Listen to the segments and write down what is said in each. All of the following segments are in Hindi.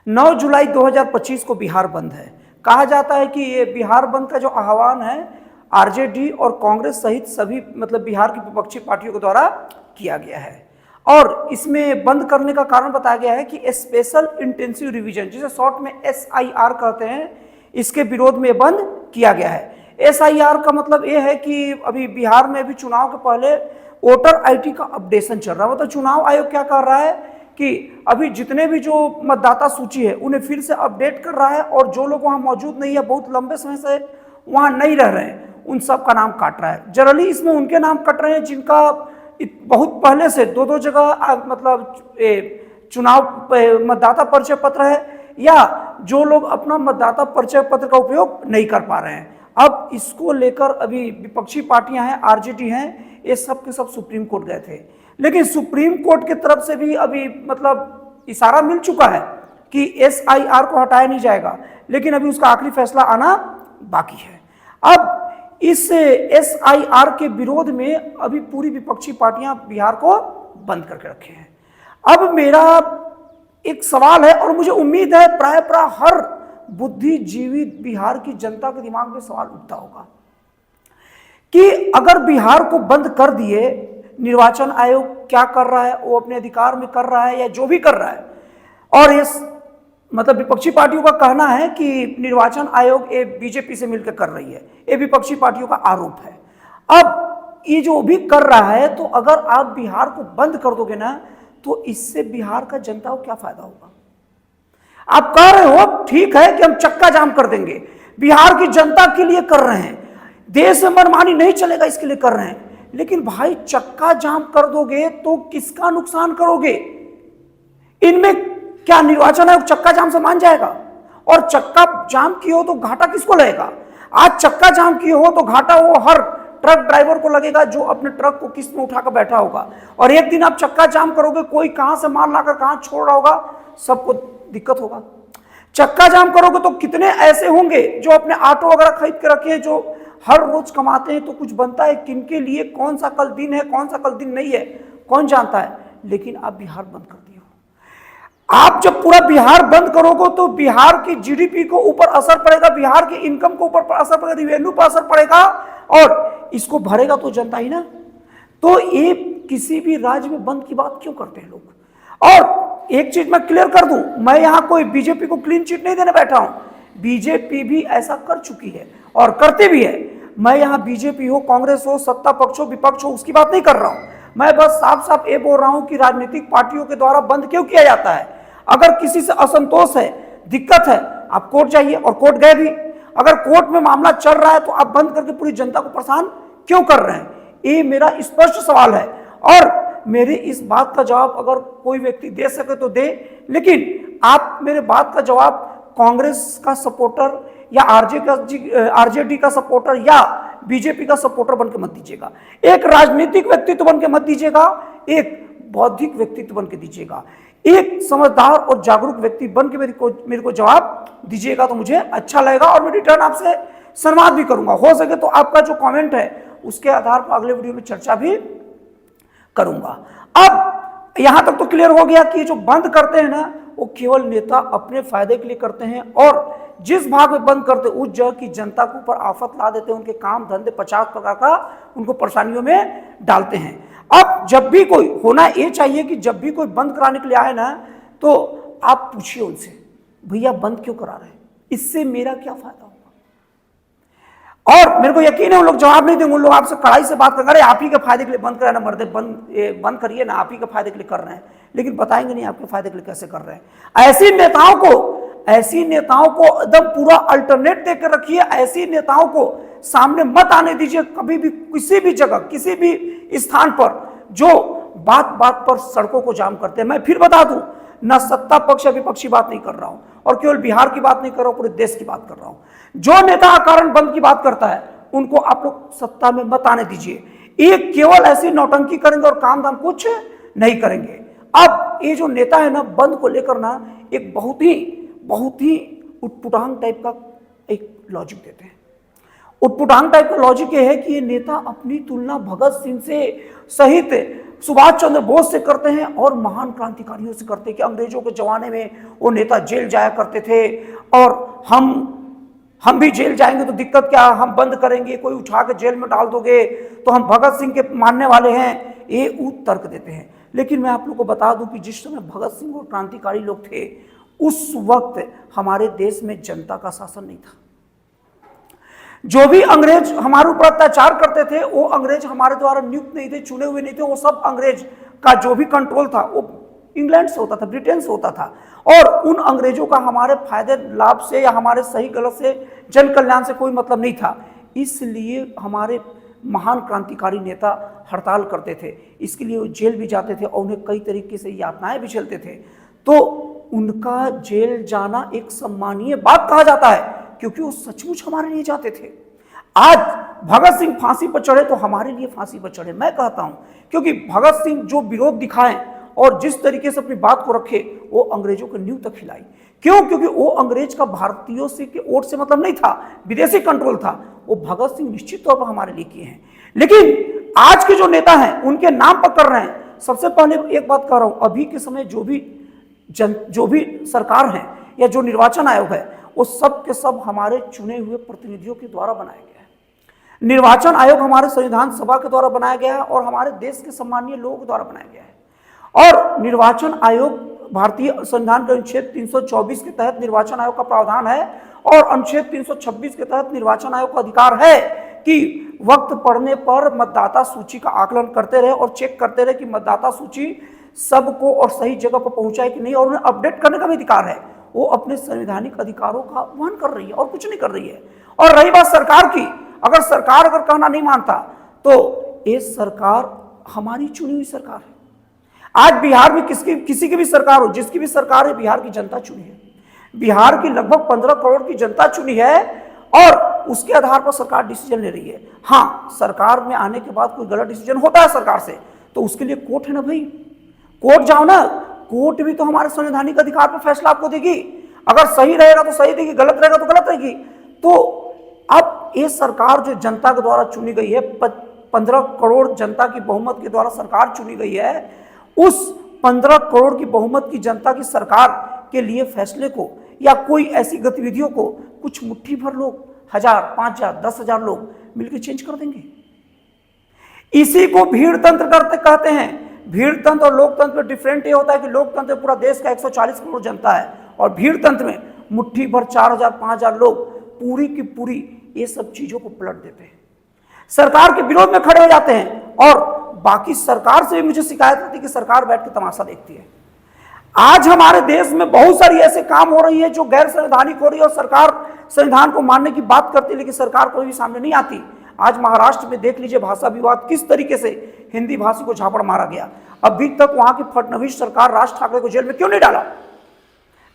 9 जुलाई 2025 को बिहार बंद है। कहा जाता है कि ये बिहार बंद का जो आह्वान है आरजेडी और कांग्रेस सहित सभी बिहार की विपक्षी पार्टियों के द्वारा किया गया है और इसमें बंद करने का कारण बताया गया है कि स्पेशल इंटेंसिव रिवीजन, जिसे शॉर्ट में SIR कहते हैं, इसके विरोध में बंद किया गया है। SIR का मतलब ये है कि अभी बिहार में भी चुनाव के पहले वोटर ID का अपडेशन चल रहा है। चुनाव आयोग क्या कर रहा है कि अभी जितने भी जो मतदाता सूची है उन्हें फिर से अपडेट कर रहा है और जो लोग वहां मौजूद नहीं है, बहुत लंबे समय से वहां नहीं रह रहे हैं, उन सब का नाम काट रहा है। जनरली इसमें उनके नाम कट रहे हैं जिनका बहुत पहले से दो जगह चुनाव मतदाता परिचय पत्र है या जो लोग अपना मतदाता परिचय पत्र का उपयोग नहीं कर पा रहे हैं। अब इसको लेकर अभी विपक्षी पार्टियां हैं, आरजेडी हैं, ये सब के सब सुप्रीम कोर्ट गए थे, लेकिन सुप्रीम कोर्ट की तरफ से भी अभी इशारा मिल चुका है कि SIR को हटाया नहीं जाएगा, लेकिन अभी उसका आखिरी फैसला आना बाकी है। अब इस SIR के विरोध में अभी पूरी विपक्षी पार्टियां बिहार को बंद करके रखे हैं। अब मेरा एक सवाल है और मुझे उम्मीद है प्राय हर बुद्धिजीवी बिहार की जनता के दिमाग में सवाल उठता होगा कि अगर बिहार को बंद कर दिए, निर्वाचन आयोग क्या कर रहा है, वो अपने अधिकार में कर रहा है या जो भी कर रहा है, और इस विपक्षी पार्टियों का कहना है कि निर्वाचन आयोग ये बीजेपी से मिलकर कर रही है, ये विपक्षी पार्टियों का आरोप है। अब ये जो भी कर रहा है, तो अगर आप बिहार को बंद कर दोगे ना, तो इससे बिहार का जनता को क्या फायदा होगा? आप कह रहे हो ठीक है कि हम चक्का जाम कर देंगे, बिहार की जनता के लिए कर रहे हैं, देश में मनमानी नहीं चलेगा इसके लिए कर रहे हैं, लेकिन भाई चक्का जाम कर दोगे तो किसका नुकसान करोगे? इनमें क्या निर्वाचन आयोग चक्का जाम से मान जाएगा? और चक्का जाम किए हो तो घाटा किसको लगेगा? आज चक्का जाम किए हो तो घाटा वो हर ट्रक ड्राइवर को लगेगा जो अपने ट्रक को किस्त में उठाकर बैठा होगा, और एक दिन आप चक्का जाम करोगे, कोई कहां से माल लाकर कहां छोड़ रहा होगा, सबको दिक्कत होगा। चक्का जाम करोगे तो कितने ऐसे होंगे जो अपने ऑटो वगैरह खरीद के रखे हैं, जो हर रोज कमाते हैं, तो कुछ बनता है, किनके लिए कौन सा कल दिन है, कौन सा कल दिन नहीं है, कौन जानता है। लेकिन आप बिहार बंद कर दिए हो। आप जब पूरा बिहार बंद करोगे तो बिहार की GDP को ऊपर असर पड़ेगा, बिहार की इनकम को ऊपर असर पड़ेगा, रिवेन्यू पर असर पड़ेगा, और इसको भरेगा तो जनता ही ना। तो ये किसी भी राज्य में बंद की बात क्यों करते हैं लोग? और एक चीज मैं क्लियर कर दूं, मैं यहां कोई बीजेपी को क्लीन चिट नहीं देने बैठा हूं। बीजेपी भी ऐसा कर चुकी है और करते भी है। मैं यहां बीजेपी हो, कांग्रेस हो, सत्ता पक्ष हो, विपक्ष हो, उसकी बात नहीं कर रहा हूं। मैं बस साफ साफ ये बोल रहा हूं कि राजनीतिक पार्टियों के द्वारा बंद क्यों किया जाता है। अगर किसी से असंतोष है, दिक्कत है, आप कोर्ट जाइए, और कोर्ट गए भी। अगर कोर्ट में मामला चल रहा है तो आप बंद करके पूरी जनता को परेशान क्यों कर रहे हैं? ये मेरा स्पष्ट सवाल है, और मेरे इस बात का जवाब अगर कोई व्यक्ति दे सके तो दे, लेकिन आप मेरे बात का जवाब कांग्रेस का सपोर्टर या आरजेडी का सपोर्टर या बीजेपी का सपोर्टर बनकर मत दीजिएगा। एक राजनीतिक व्यक्तित्व बनकर मत दीजिएगा, एक बौद्धिक व्यक्तित्व बनकर दीजिएगा, एक समझदार और जागरूक व्यक्ति बनकर मेरे को जवाब दीजिएगा, तो मुझे अच्छा लगेगा और मैं रिटर्न आपसे संवाद भी करूंगा। हो सके तो आपका जो कमेंट है उसके आधार पर अगले वीडियो में चर्चा भी करूंगा। अब यहां तक तो क्लियर हो गया कि जो बंद करते हैं ना, वो केवल नेता अपने फायदे के लिए करते हैं, और जिस भाग में बंद करते उस जगह की जनता के ऊपर आफत ला देते हैं, उनके काम धंधे 50 प्रकार का उनको परेशानियों में डालते हैं। अब जब भी कोई होना ये चाहिए कि जब भी कोई बंद कराने के लिए आए ना, तो आप पूछिए उनसे, भैया बंद क्यों करा रहे हैं, इससे मेरा क्या फायदा होगा? और मेरे को यकीन है उन लोग जवाब नहीं देंगे। उन लोग आपसे कड़ाई से बात करेंगे, अरे आप ही के फायदे के लिए बंद कराना, मर्दे बंद करिए ना, आप ही के फायदे के लिए कर रहे हैं, लेकिन बताएंगे नहीं आपके फायदे के लिए कैसे कर रहे हैं। ऐसी नेताओं को एकदम पूरा अल्टरनेट देकर रखिए। ऐसी नेताओं को सामने मत आने दीजिए कभी भी, किसी भी जगह, किसी भी स्थान पर, जो बात बात पर सड़कों को जाम करते हैं। मैं फिर बता दूं, ना सत्ता पक्ष या विपक्षी बात नहीं कर रहा हूं, और केवल बिहार की बात नहीं कर रहा हूं, पूरे देश की बात कर रहा हूं। जो नेता कारण बंद की बात करता है उनको आप लोग सत्ता में मत आने दीजिए। ये केवल ऐसी नौटंकी करेंगे और काम धाम कुछ नहीं करेंगे। अब ये जो नेता है ना, बंद को लेकर ना एक बहुत ही उटपुटांग टाइप का एक लॉजिक देते हैं। उटपुटांग टाइप का लॉजिक ये है कि ये नेता अपनी तुलना भगत सिंह से सहित सुभाष चंद्र बोस से करते हैं और महान क्रांतिकारियों से करते हैं कि अंग्रेजों के जमाने में वो नेता जेल जाया करते थे और हम भी जेल जाएंगे तो दिक्कत क्या, हम बंद करेंगे, कोई उठा के जेल में डाल दोगे तो हम भगत सिंह के मानने वाले हैं, ये तर्क देते हैं। लेकिन मैं आप लोग को बता दूं कि जिस समय भगत सिंह और क्रांतिकारी लोग थे उस वक्त हमारे देश में जनता का शासन नहीं था। जो भी अंग्रेज हमारे ऊपर अत्याचार करते थे वो अंग्रेज हमारे द्वारा नियुक्त नहीं थे, चुने हुए नहीं थे, वो सब अंग्रेज का जो भी कंट्रोल था वो इंग्लैंड से होता था, ब्रिटेन से होता था। और उन अंग्रेजों का हमारे फायदे लाभ से या हमारे सही गलत से, जन कल्याण से कोई मतलब नहीं था। इसलिए हमारे महान क्रांतिकारी नेता हड़ताल करते थे, इसके लिए वो जेल भी जाते थे और उन्हें कई तरीके से यातनाएं भी झेलते थे। तो उनका जेल जाना एक सम्मानीय बात कहा जाता है क्योंकि वो सचमुच हमारे लिए जाते थे। आज भगत सिंह फांसी पर चढ़े तो हमारे लिए फांसी पर चढ़े, मैं कहता हूं, क्योंकि भगत सिंह जो विरोध दिखाएं और जिस तरीके से अपनी बात को रखे वो अंग्रेजों को नींव तक खिलाई। क्यों? क्योंकि वो अंग्रेज का भारतीयों से के वोट से मतलब नहीं था, विदेशी कंट्रोल था। वो भगत सिंह निश्चित तौर पर हमारे लिए किए हैं। लेकिन आज के जो नेता हैं उनके नाम पर कर रहे हैं। सबसे पहले एक बात कह रहा हूं, अभी के समय जो भी सरकार है या जो निर्वाचन आयोग है वो सब के सब हमारे चुने हुए प्रतिनिधियों के द्वारा बनाया गया है। निर्वाचन आयोग हमारे संविधान सभा के द्वारा बनाया गया है और हमारे देश के सम्मानीय लोगों के द्वारा बनाया गया है। और निर्वाचन आयोग भारतीय संविधान के अनुच्छेद 324 के तहत निर्वाचन आयोग का प्रावधान है और अनुच्छेद 326 के तहत निर्वाचन आयोग का अधिकार है कि वक्त पड़ने पर मतदाता सूची का आकलन करते रहे और चेक करते रहे कि मतदाता सूची सबको और सही जगह पर पहुंचाए कि नहीं, और उन्हें अपडेट करने का भी अधिकार है। वो अपने संवैधानिक अधिकारों का वहन कर रही है और कुछ नहीं कर रही है। और रही बात सरकार की, अगर सरकार कहना नहीं मानता तो ये सरकार हमारी चुनी हुई सरकार है। आज बिहार में किसी की भी सरकार हो, जिसकी भी सरकार है, बिहार की जनता चुनी है। बिहार की लगभग 15 करोड़ की जनता चुनी है और उसके आधार पर सरकार डिसीजन ले रही है। हाँ, सरकार में आने के बाद कोई गलत डिसीजन होता है सरकार से तो उसके लिए कोर्ट है ना भाई, कोर्ट जाओ ना, कोर्ट भी तो हमारे संवैधानिक अधिकार पर फैसला आपको देगी। अगर सही रहेगा तो सही देगी, गलत रहेगा तो गलत रहेगी। तो अब ये सरकार जो जनता के द्वारा चुनी गई है, 15 करोड़ जनता की बहुमत के द्वारा सरकार चुनी गई है, उस 15 करोड़ की बहुमत की जनता की सरकार के लिए फैसले को या कोई ऐसी गतिविधियों को कुछ मुट्ठी भर लोग, 1000, 5000, 10,000 लोग मिलकर चेंज कर देंगे। इसी को भीड़ तंत्र करते कहते हैं। भीड़ तंत्र और लोकतंत्र में डिफरेंट ये होता है कि लोकतंत्र में पूरा देश का 140 करोड़ जनता है और भीड़ तंत्र में मुट्ठी भर 4000, 5000 लोग पूरी की पूरी ये सब चीजों को पलट देते हैं, सरकार के विरोध में खड़े हो जाते हैं। और बाकी सरकार से भी मुझे शिकायत होती है कि सरकार बैठ के तमाशा देखती है। आज हमारे देश में बहुत सारी ऐसे काम हो रही है जो गैर संवैधानिक हो रही है और सरकार संविधान को मानने की बात करती है लेकिन सरकार कोई भी सामने नहीं आती। आज महाराष्ट्र में देख लीजिए भाषा विवाद, किस तरीके से हिंदी भाषी को झापड़ मारा गया। अभी तक वहां की फडणवीस सरकार राज ठाकरे को जेल में क्यों नहीं डाला?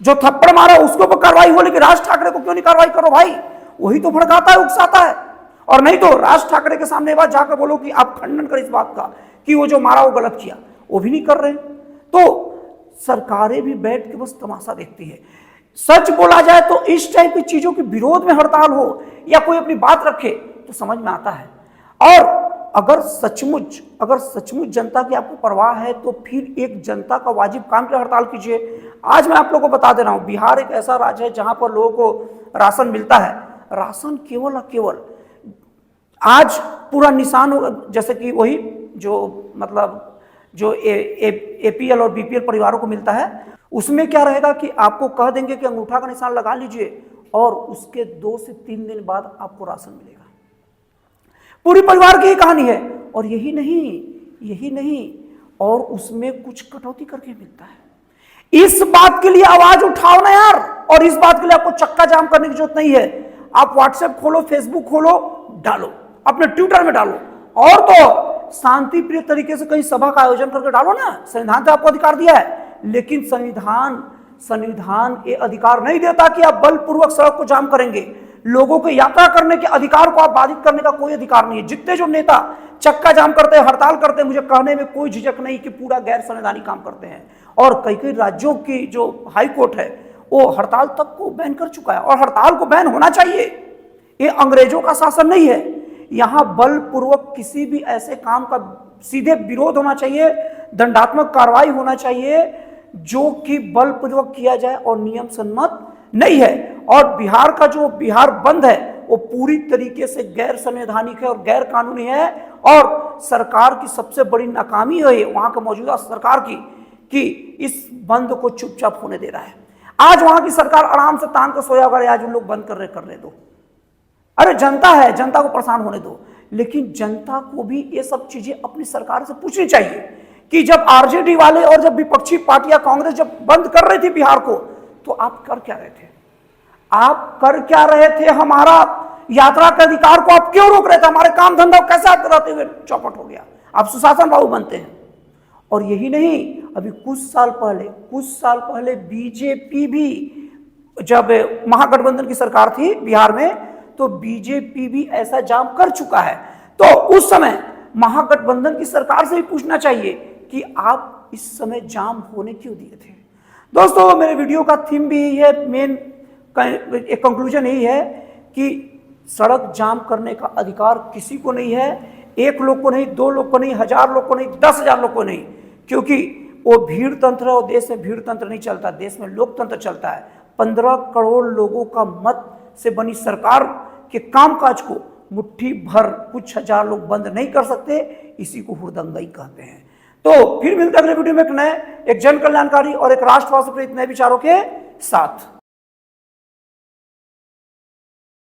जो थप्पड़ मारा उसको तो कार्रवाई हो, लेकिन राज ठाकरे को क्यों नहीं कार्रवाई करो भाई? वही तो भड़काता है, उकसाता है। और नहीं तो राज ठाकरे के सामने बात जाकर बोलो कि आप खंडन कर इस बात का कि वो जो मारा वो गलत किया, वो भी नहीं कर रहे। तो सरकारें भी बैठ के बस तमाशा देखती है। सच बोला जाए तो इस टाइप की चीजों के विरोध में हड़ताल हो या कोई अपनी बात रखे तो समझ में आता है। और अगर सचमुच जनता की आपको परवाह है तो फिर एक जनता का वाजिब काम के हड़ताल कीजिए। आज मैं आप लोगों को बता दे रहा हूं, बिहार एक ऐसा राज्य है जहां पर लोगों को राशन मिलता है। राशन केवल और केवल आज पूरा निशान होगा, जैसे कि वही जो मतलब जो एपीएल और बीपीएल परिवारों को मिलता है, उसमें क्या रहेगा कि आपको कह देंगे कि अंगूठा का निशान लगा लीजिए और उसके 2 से 3 दिन बाद आपको राशन मिलेगा। पूरी परिवार की ही कहानी है। और यही नहीं और उसमें कुछ कटौती करके मिलता है। इस बात के लिए आवाज उठाओ ना यार, और इस बात के लिए आपको चक्का जाम करने की जरूरत नहीं है। आप व्हाट्सएप खोलो, फेसबुक खोलो, डालो, अपने ट्विटर में डालो, और तो शांति प्रिय तरीके से कहीं सभा का आयोजन करके डालो ना। संविधान तो आपको अधिकार दिया है, लेकिन संविधान ये अधिकार नहीं देता कि आप बलपूर्वक सड़क को जाम करेंगे। लोगों को यात्रा करने के अधिकार को आप बाधित करने का कोई अधिकार नहीं है। जितने जो नेता चक्का जाम करते हैं, हड़ताल करते हैं, मुझे कहने में कोई झिझक नहीं कि पूरा गैर संवैधानिक काम करते हैं। और कई राज्यों की जो हाई कोर्ट है वो हड़ताल तक को बैन कर चुका है और हड़ताल को बैन होना चाहिए। ये अंग्रेजों का शासन नहीं है। यहां बलपूर्वक किसी भी ऐसे काम का सीधे विरोध होना चाहिए, दंडात्मक कार्रवाई होना चाहिए जो कि बलपूर्वक किया जाए और नियम सम्मत नहीं है। और बिहार का जो बिहार बंद है वो पूरी तरीके से गैर संवैधानिक है और गैर कानूनी है और सरकार की सबसे बड़ी नाकामी है वहां के मौजूदा सरकार की कि इस बंद को चुपचाप होने दे रहा है। आज वहां की सरकार आराम से तान कर सोया अगर आज उन लोग बंद करने दो। अरे जनता है, जनता को परेशान होने दो। लेकिन जनता को भी ये सब चीजें अपनी सरकार से पूछनी चाहिए कि जब आरजेडी वाले और जब विपक्षी पार्टियां कांग्रेस जब बंद कर रही थी बिहार को, तो आप कर क्या रहे थे? आप कर क्या रहे थे? हमारा यात्रा के अधिकार को आप क्यों रोक रहे थे? हमारे काम धंधा कैसे आप कराते हुए चौपट हो गया? आप सुशासन बाबू बनते हैं। और यही नहीं, अभी कुछ साल पहले बीजेपी भी, जब महागठबंधन की सरकार थी बिहार में, तो बीजेपी भी ऐसा जाम कर चुका है। तो उस समय महागठबंधन की सरकार से भी पूछना चाहिए कि आप इस समय जाम होने क्यों दिए थे। दोस्तों, मेरे वीडियो का थीम भी यही है, मेन एक कंक्लूजन यही है कि सड़क जाम करने का अधिकार किसी को नहीं है, एक लोग को नहीं, दो लोग को नहीं, 1000 लोग को नहीं, 10,000 लोग को नहीं, क्योंकि वो भीड़ तंत्र है और देश में भीड़ तंत्र नहीं चलता, देश में लोकतंत्र चलता है। 15 करोड़ लोगों का मत से बनी सरकार के कामकाज को मुट्ठी भर कुछ 1000 लोग बंद नहीं कर सकते, इसी को हुड़दंगई कहते हैं। तो फिर मिलते हैं अगले वीडियो में एक जन कल्याणकारी और एक राष्ट्रवाद से प्रेरित नए विचारों के साथ।